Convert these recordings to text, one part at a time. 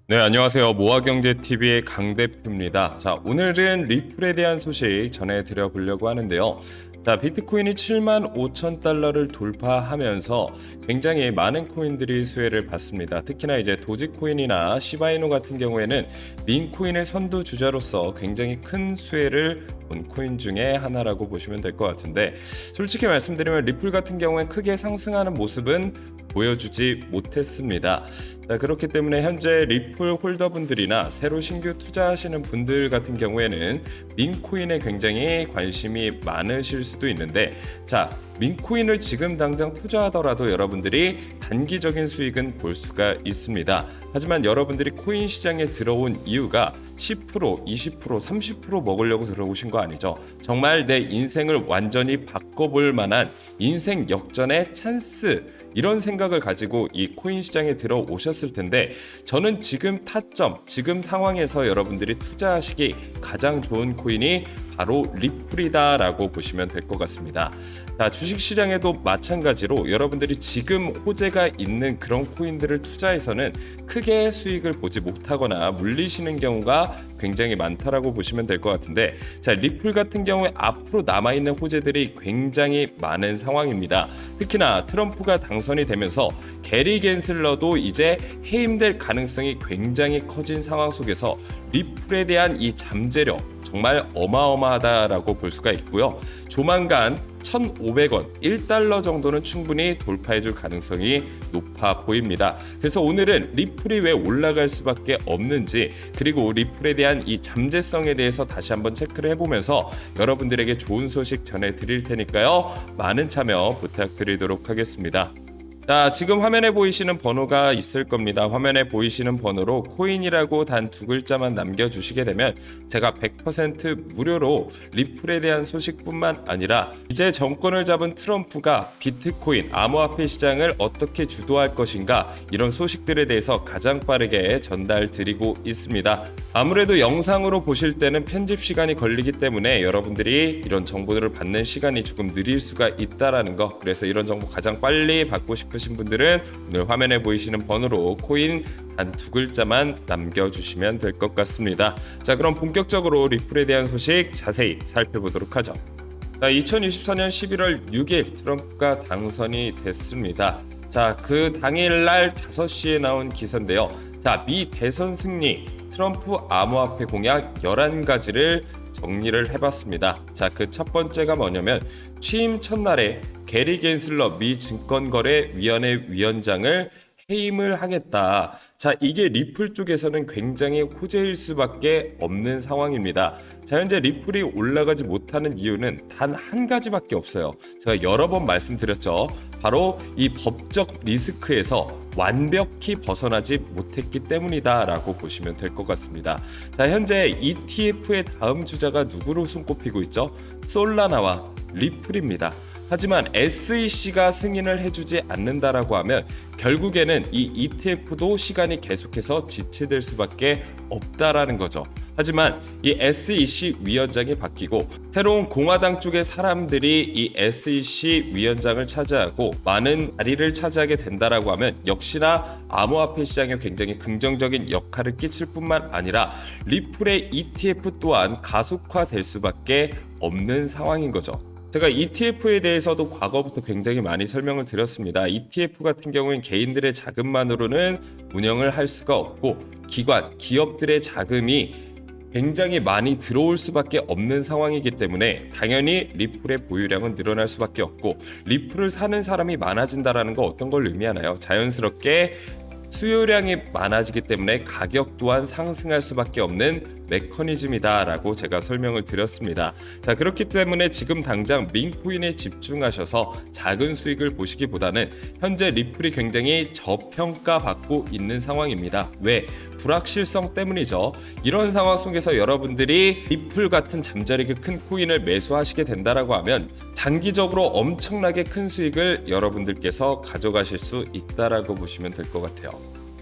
네, 안녕하세요. 모아경제TV의 강 대표입니다. 자, 오늘은 리플에 대한 소식 전해드려 보려고 하는데요. 자, 비트코인이 7만 5천 달러를 돌파하면서 굉장히 많은 코인들이 수혜를 받습니다. 특히나 이제 도지코인이나 시바이누 같은 경우에는 민코인의 선두 주자로서 굉장히 큰 수혜를 본 코인 중에 하나라고 보시면 될 것 같은데, 솔직히 말씀드리면 리플 같은 경우에 크게 상승하는 모습은 보여주지 못했습니다. 자, 그렇기 때문에 현재 리플 홀더분들이나 새로 신규 투자하시는 분들 같은 경우에는 민코인에 굉장히 관심이 많으실 수도 있는데, 자, 민코인을 지금 당장 투자하더라도 여러분들이 단기적인 수익은 볼 수가 있습니다. 하지만 여러분들이 코인 시장에 들어온 이유가 10%, 20%, 30% 먹으려고 들어오신 거 아니죠. 정말 내 인생을 완전히 바꿔볼 만한 인생 역전의 찬스, 이런 생각을 가지고 이 코인 시장에 들어오셨을 텐데, 저는 지금 타점, 지금 상황에서 여러분들이 투자하시기 가장 좋은 코인이 바로 리플이다라고 보시면 될 것 같습니다. 자, 주식시장에도 마찬가지로 여러분들이 지금 호재가 있는 그런 코인들을 투자해서는 크게 수익을 보지 못하거나 물리시는 경우가 굉장히 많다라고 보시면 될 것 같은데, 자, 리플 같은 경우에 앞으로 남아있는 호재들이 굉장히 많은 상황입니다. 특히나 트럼프가 당선이 되면서 게리 겐슬러도 이제 해임될 가능성이 굉장히 커진 상황 속에서 리플에 대한 이 잠재력 정말 어마어마하다라고 볼 수가 있고요. 조만간 1,500원, 1달러 정도는 충분히 돌파해줄 가능성이 높아 보입니다. 그래서 오늘은 리플이 왜 올라갈 수밖에 없는지, 그리고 리플에 대한 이 잠재성에 대해서 다시 한번 체크를 해보면서 여러분들에게 좋은 소식 전해드릴 테니까요. 많은 참여 부탁드리도록 하겠습니다. 자, 지금 화면에 보이시는 번호가 있을 겁니다. 화면에 보이시는 번호로 코인이라고 단 두 글자만 남겨주시게 되면 제가 100% 무료로 리플에 대한 소식뿐만 아니라 이제 정권을 잡은 트럼프가 비트코인, 암호화폐 시장을 어떻게 주도할 것인가, 이런 소식들에 대해서 가장 빠르게 전달드리고 있습니다. 아무래도 영상으로 보실 때는 편집 시간이 걸리기 때문에 여러분들이 이런 정보들을 받는 시간이 조금 느릴 수가 있다라는 거, 그래서 이런 정보 가장 빨리 받고 싶으신 분들은 오늘 화면에 보이시는 번호로 코인 단 두 글자만 남겨주시면 될 것 같습니다. 자, 그럼 본격적으로 리플에 대한 소식 자세히 살펴보도록 하죠. 자, 2024년 11월 6일 트럼프가 당선이 됐습니다. 자, 그 당일날 5시에 나온 기사인데요. 자, 미 대선 승리, 트럼프 암호화폐 공약 11가지를 정리를 해봤습니다. 자, 그 첫 번째가 뭐냐면 취임 첫날에 게리 겐슬러 미 증권거래위원회 위원장을 해임을 하겠다. 자, 이게 리플 쪽에서는 굉장히 호재일 수밖에 없는 상황입니다. 자, 현재 리플이 올라가지 못하는 이유는 단 한 가지밖에 없어요. 제가 여러 번 말씀드렸죠. 바로 이 법적 리스크에서 완벽히 벗어나지 못했기 때문이다라고 보시면 될 것 같습니다. 자, 현재 ETF의 다음 주자가 누구로 손꼽히고 있죠? 솔라나와 리플입니다. 하지만 SEC가 승인을 해주지 않는다라고 하면 결국에는 이 ETF도 시간이 계속해서 지체될 수밖에 없다라는 거죠. 하지만 이 SEC 위원장이 바뀌고 새로운 공화당 쪽의 사람들이 이 SEC 위원장을 차지하고 많은 자리를 차지하게 된다라고 하면 역시나 암호화폐 시장에 굉장히 긍정적인 역할을 끼칠 뿐만 아니라 리플의 ETF 또한 가속화될 수밖에 없는 상황인 거죠. 제가 ETF에 대해서도 과거부터 굉장히 많이 설명을 드렸습니다. ETF 같은 경우는 개인들의 자금만으로는 운영을 할 수가 없고 기관, 기업들의 자금이 굉장히 많이 들어올 수밖에 없는 상황이기 때문에 당연히 리플의 보유량은 늘어날 수밖에 없고, 리플을 사는 사람이 많아진다는 거 어떤 걸 의미하나요? 자연스럽게 수요량이 많아지기 때문에 가격 또한 상승할 수밖에 없는 메커니즘이다라고 제가 설명을 드렸습니다. 자, 그렇기 때문에 지금 당장 민코인에 집중하셔서 작은 수익을 보시기보다는 현재 리플이 굉장히 저평가받고 있는 상황입니다. 왜? 불확실성 때문이죠. 이런 상황 속에서 여러분들이 리플 같은 잠자리가 큰 코인을 매수하시게 된다라고 하면 단기적으로 엄청나게 큰 수익을 여러분들께서 가져가실 수 있다라고 보시면 될 것 같아요.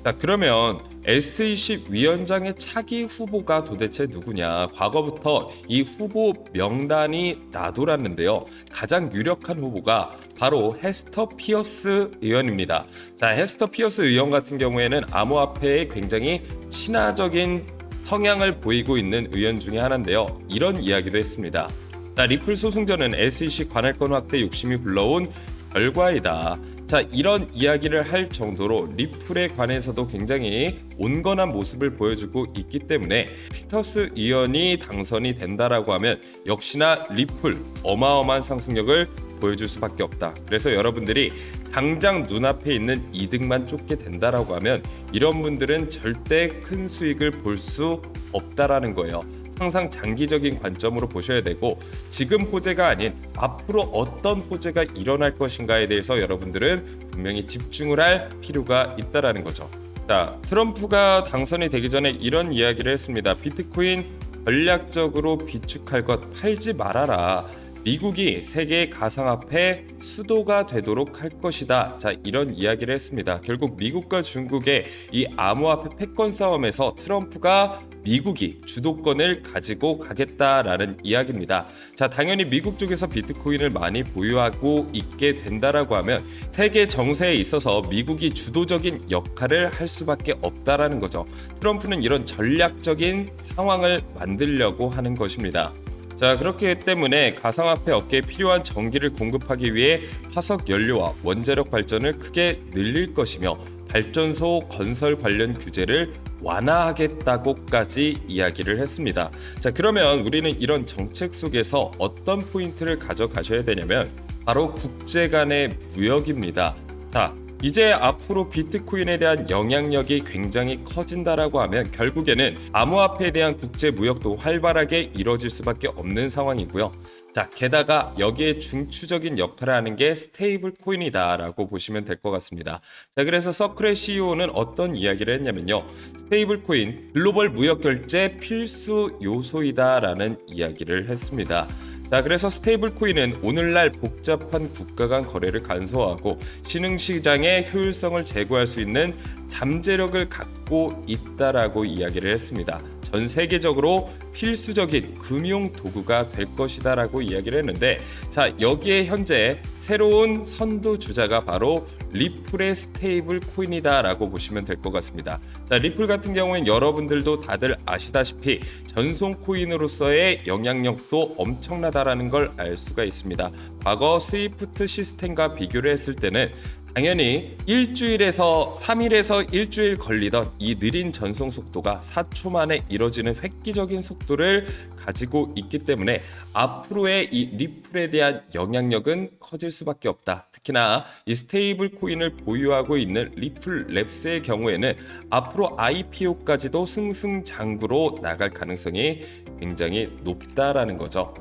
자, 그러면 SEC 위원장의 차기 후보가 도대체 누구냐? 과거부터 이 후보 명단이 나돌았는데요. 가장 유력한 후보가 바로 헤스터 피어스 의원입니다. 자, 헤스터 피어스 의원 같은 경우에는 암호화폐에 굉장히 친화적인 성향을 보이고 있는 의원 중에 하나인데요. 이런 이야기도 했습니다. 자, 리플 소송전은 SEC 관할권 확대 욕심이 불러온 결과이다. 자, 이런 이야기를 할 정도로 리플에 관해서도 굉장히 온건한 모습을 보여주고 있기 때문에 피터스 의원이 당선이 된다라고 하면 역시나 리플 어마어마한 상승력을 보여줄 수밖에 없다. 그래서 여러분들이 당장 눈앞에 있는 이득만 쫓게 된다라고 하면 이런 분들은 절대 큰 수익을 볼 수 없다라는 거예요. 항상 장기적인 관점으로 보셔야 되고 지금 호재가 아닌 앞으로 어떤 호재가 일어날 것인가에 대해서 여러분들은 분명히 집중을 할 필요가 있다라는 거죠. 자, 트럼프가 당선이 되기 전에 이런 이야기를 했습니다. 비트코인 전략적으로 비축할 것 팔지 말아라. 미국이 세계의 가상화폐 수도가 되도록 할 것이다. 자, 이런 이야기를 했습니다. 결국 미국과 중국의 이 암호화폐 패권 싸움에서 트럼프가 미국이 주도권을 가지고 가겠다라는 이야기입니다. 자, 당연히 미국 쪽에서 비트코인을 많이 보유하고 있게 된다라고 하면 세계 정세에 있어서 미국이 주도적인 역할을 할 수밖에 없다라는 거죠. 트럼프는 이런 전략적인 상황을 만들려고 하는 것입니다. 자, 그렇기 때문에 가상화폐 업계에 필요한 전기를 공급하기 위해 화석 연료와 원자력 발전을 크게 늘릴 것이며 발전소 건설 관련 규제를 완화하겠다고까지 이야기를 했습니다. 자, 그러면 우리는 이런 정책 속에서 어떤 포인트를 가져가셔야 되냐면 바로 국제 간의 무역입니다. 자, 이제 앞으로 비트코인에 대한 영향력이 굉장히 커진다라고 하면 결국에는 암호화폐에 대한 국제 무역도 활발하게 이루어질 수밖에 없는 상황이고요. 자, 게다가 여기에 중추적인 역할을 하는 게 스테이블 코인이다라고 보시면 될 것 같습니다. 자, 그래서 서클의 CEO는 어떤 이야기를 했냐면요. 스테이블 코인 글로벌 무역 결제 필수 요소이다라는 이야기를 했습니다. 자, 그래서 스테이블 코인은 오늘날 복잡한 국가 간 거래를 간소화하고 신흥시장의 효율성을 제고할 수 있는 잠재력을 갖고 있다라고 이야기를 했습니다. 전 세계적으로 필수적인 금융 도구가 될 것이다라고 이야기를 했는데, 자, 여기에 현재 새로운 선두 주자가 바로 리플의 스테이블 코인이다라고 보시면 될 것 같습니다. 자, 리플 같은 경우엔 여러분들도 다들 아시다시피 전송 코인으로서의 영향력도 엄청나다라는 걸 알 수가 있습니다. 과거 스위프트 시스템과 비교를 했을 때는 당연히 일주일에서 3일에서 일주일 걸리던 이 느린 전송 속도가 4초 만에 이뤄지는 획기적인 속도를 가지고 있기 때문에 앞으로의 이 리플에 대한 영향력은 커질 수밖에 없다. 특히나 이 스테이블 코인을 보유하고 있는 리플 랩스의 경우에는 앞으로 IPO까지도 승승장구로 나갈 가능성이 굉장히 높다라는 거죠.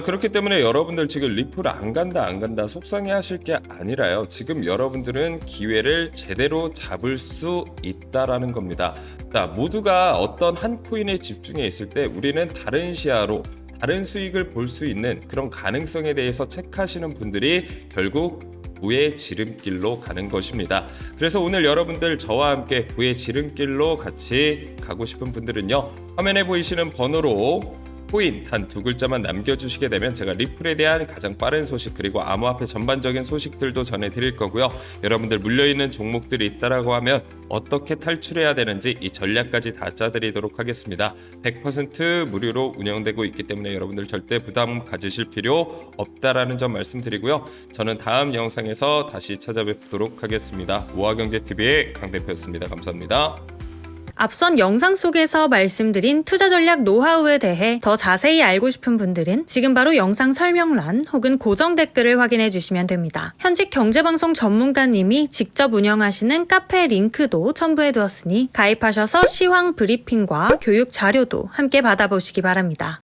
그렇기 때문에 여러분들 지금 리플 안 간다 속상해 하실 게 아니라요. 지금 여러분들은 기회를 제대로 잡을 수 있다라는 겁니다. 자, 모두가 어떤 한 코인에 집중해 있을 때 우리는 다른 시야로 다른 수익을 볼 수 있는 그런 가능성에 대해서 체크하시는 분들이 결국 부의 지름길로 가는 것입니다. 그래서 오늘 여러분들 저와 함께 부의 지름길로 같이 가고 싶은 분들은요, 화면에 보이시는 번호로 코인 단 두 글자만 남겨주시게 되면 제가 리플에 대한 가장 빠른 소식 그리고 암호화폐 전반적인 소식들도 전해드릴 거고요. 여러분들 물려있는 종목들이 있다라고 하면 어떻게 탈출해야 되는지 이 전략까지 다 짜드리도록 하겠습니다. 100% 무료로 운영되고 있기 때문에 여러분들 절대 부담 가지실 필요 없다라는 점 말씀드리고요. 저는 다음 영상에서 다시 찾아뵙도록 하겠습니다. 모아경제TV의 강 대표였습니다. 감사합니다. 앞선 영상 속에서 말씀드린 투자 전략 노하우에 대해 더 자세히 알고 싶은 분들은 지금 바로 영상 설명란 혹은 고정 댓글을 확인해 주시면 됩니다. 현직 경제방송 전문가님이 직접 운영하시는 카페 링크도 첨부해 두었으니 가입하셔서 시황 브리핑과 교육 자료도 함께 받아보시기 바랍니다.